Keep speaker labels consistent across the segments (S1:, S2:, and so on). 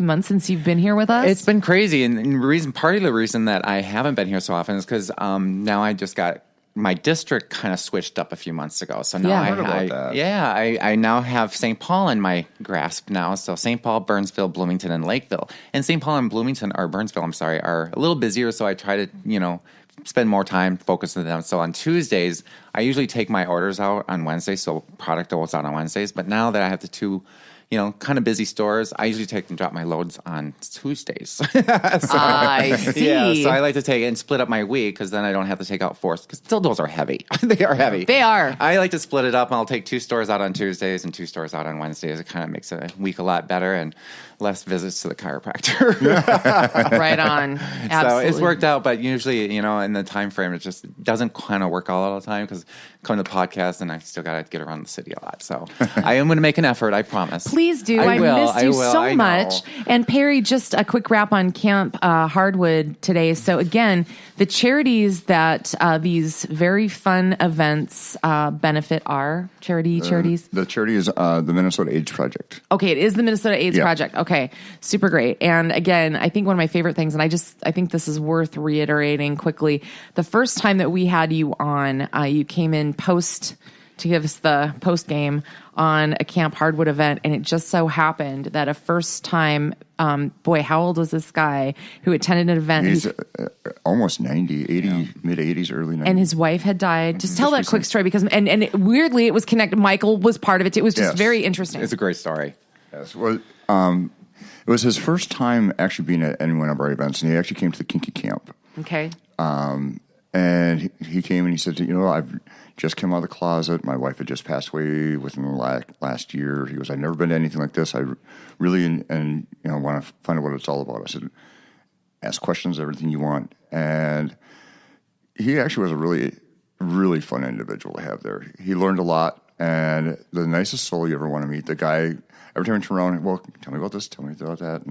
S1: months since you've been here with us?
S2: It's been crazy. And part of the reason that I haven't been here so often is because now I just got my district kind of switched up a few months ago. So now I now have St. Paul in my grasp now. So St. Paul, Burnsville, Bloomington, and Lakeville. And St. Paul and Burnsville, are a little busier. So I try to, spend more time focusing on them. So on Tuesdays, I usually take my orders out on Wednesdays. So product goes out on Wednesdays. But now that I have the two kind of busy stores, I usually take and drop my loads on Tuesdays.
S1: I see.
S2: Yeah, so I like to take it and split up my week because then I don't have to take out 4, because dildos are heavy. They are heavy.
S1: They are.
S2: I like to split it up, and I'll take 2 stores out on Tuesdays and 2 stores out on Wednesdays. It kind of makes a week a lot better and less visits to the chiropractor.
S1: Right on. Absolutely.
S2: So it's worked out, but usually, in the time frame, it just doesn't kind of work all the time because come to the podcast and I still got to get around the city a lot. So I am going to make an effort, I promise.
S1: Please do. I missed you so much. And Perry, just a quick wrap on Camp Hardwood today. So again, the charities that these very fun events benefit are charities?
S3: The charity is the Minnesota AIDS Project.
S1: Okay, it is the Minnesota AIDS Project. Okay, super great. And again, I think one of my favorite things, and I think this is worth reiterating quickly, the first time that we had you on, you came in to give us the post game on a Camp Hardwood event, and it just so happened that a first time, how old was this guy who attended an event?
S3: He's almost 90, 80, mid-80s, early 90s.
S1: And his wife had died. Just tell that quick story because, and weirdly, it was connected. Michael was part of it. It was just very interesting.
S2: It's a great story.
S3: Yes. Well, it was his first time actually being at any one of our events, and he actually came to the Kinky Camp.
S1: Okay.
S3: And he came and he said, I've just come out of the closet. My wife had just passed away within the last year. He goes, I've never been to anything like this. I really want to find out what it's all about. I said, ask questions, everything you want. And he actually was a really, really fun individual to have there. He learned a lot, and the nicest soul you ever want to meet. The guy, every time he turns around, well, tell me about this, tell me about that.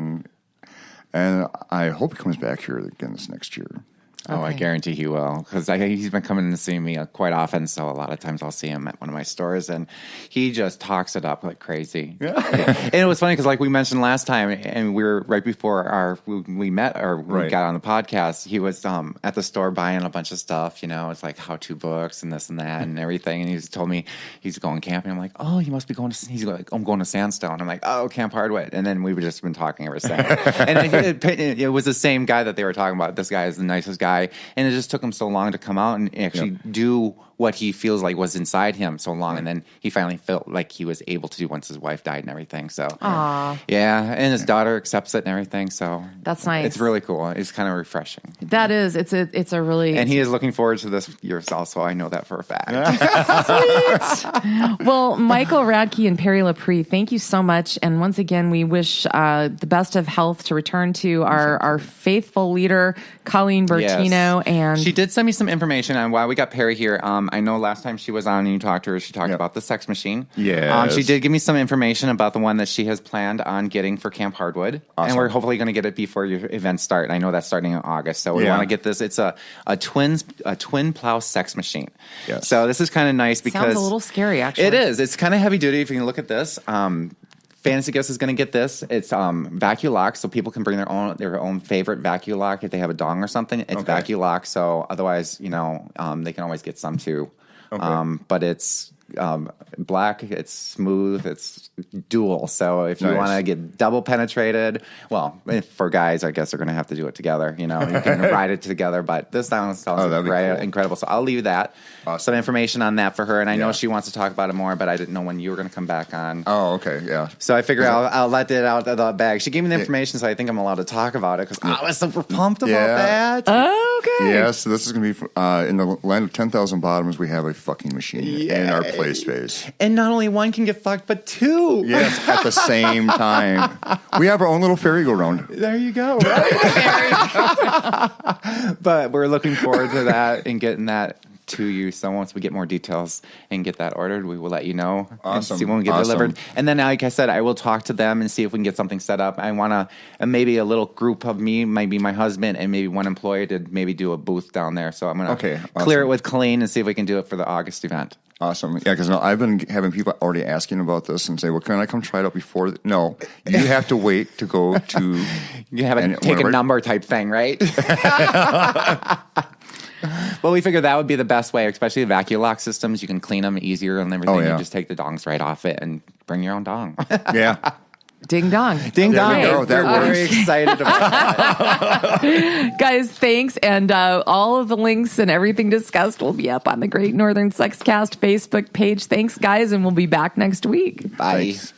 S3: And I hope he comes back here again this next year.
S2: Oh, okay. I guarantee he will, because he's been coming to see me quite often, so a lot of times I'll see him at one of my stores, and he just talks it up like crazy. Yeah. And it was funny, because like we mentioned last time, and we were right before we met, or we got on the podcast, he was at the store buying a bunch of stuff, it's like how-to books and this and that and everything, and he just told me he's going camping. I'm like, oh, you must be going to, he's like, I'm going to Sandstone. I'm like, oh, Camp Hardwood. And then we've just been talking ever since. And it was the same guy that they were talking about. This guy is the nicest guy. And it just took him so long to come out and actually do what he feels like was inside him so long. And then he finally felt like he was able to do once his wife died and everything. So, yeah. And his daughter accepts it and everything. So that's nice. It's really cool. It's kind of refreshing.
S1: That is. It's a really.
S2: And he is looking forward to this year also. I know that for a fact.
S1: Sweet. Well, Michael Radke and Perry LaPeri, thank you so much. And once again, we wish the best of health to return to our faithful leader, Colleen Bertino. Yes. And
S2: she did send me some information on why we got Perry here. I know last time she was on and you talked to her, she talked about the sex machine.
S3: Yeah.
S2: She did give me some information about the one that she has planned on getting for Camp Hardwood. Awesome. And we're hopefully going to get it before your events start. And I know that's starting in August. So we want to get this. It's a twin plow sex machine. Yes. So this is kind of nice because
S1: sounds a little scary, actually.
S2: It is. It's kind of heavy duty if you can look at this. Fantasy Gifts is going to get this. It's vacuum lock, so people can bring their own favorite vacuum lock if they have a dong or something. It's vacuum lock, so otherwise, they can always get some too. Okay. But it's black, it's smooth, it's dual. So if you want to get double penetrated, well, for guys, I guess they're going to have to do it together. You can ride it together. But this sounds incredible. So I'll leave that. Awesome. Some information on that for her. And I know she wants to talk about it more, but I didn't know when you were going to come back on.
S3: Oh, okay, yeah.
S2: So I figure I'll let it out of the bag. She gave me the information, so I think I'm allowed to talk about it because I was super pumped about that.
S1: Okay.
S3: Yeah, so this is going to be in the land of 10,000 bottoms. We have a fucking machine in our play space.
S2: And not only one can get fucked, but two.
S3: Yes, at the same time. We have our own little merry-go-round.
S2: There you go. Right? But we're looking forward to that and getting that to you. So once we get more details and get that ordered, we will let you know.
S3: Awesome.
S2: And see when we get delivered. And then, like I said, I will talk to them and see if we can get something set up. I want to maybe a little group of me, maybe my husband, and maybe one employee to maybe do a booth down there. So I'm going to clear it with Colleen and see if we can do it for the August event.
S3: Awesome. Yeah, because I've been having people already asking about this and say, well, can I come try it out before? No, you have to wait to go to...
S2: You have a take a number type thing, right? Well, we figured that would be the best way, especially the vacuum lock systems. You can clean them easier and everything. You just take the dongs right off it and bring your own dong.
S3: Yeah.
S1: Ding dong.
S2: Ding dong.
S3: There we go.
S2: We're very excited about that.
S1: Guys, thanks. And all of the links and everything discussed will be up on the Great Northern Sexcast Facebook page. Thanks, guys, and we'll be back next week.
S2: Bye.
S3: Thanks.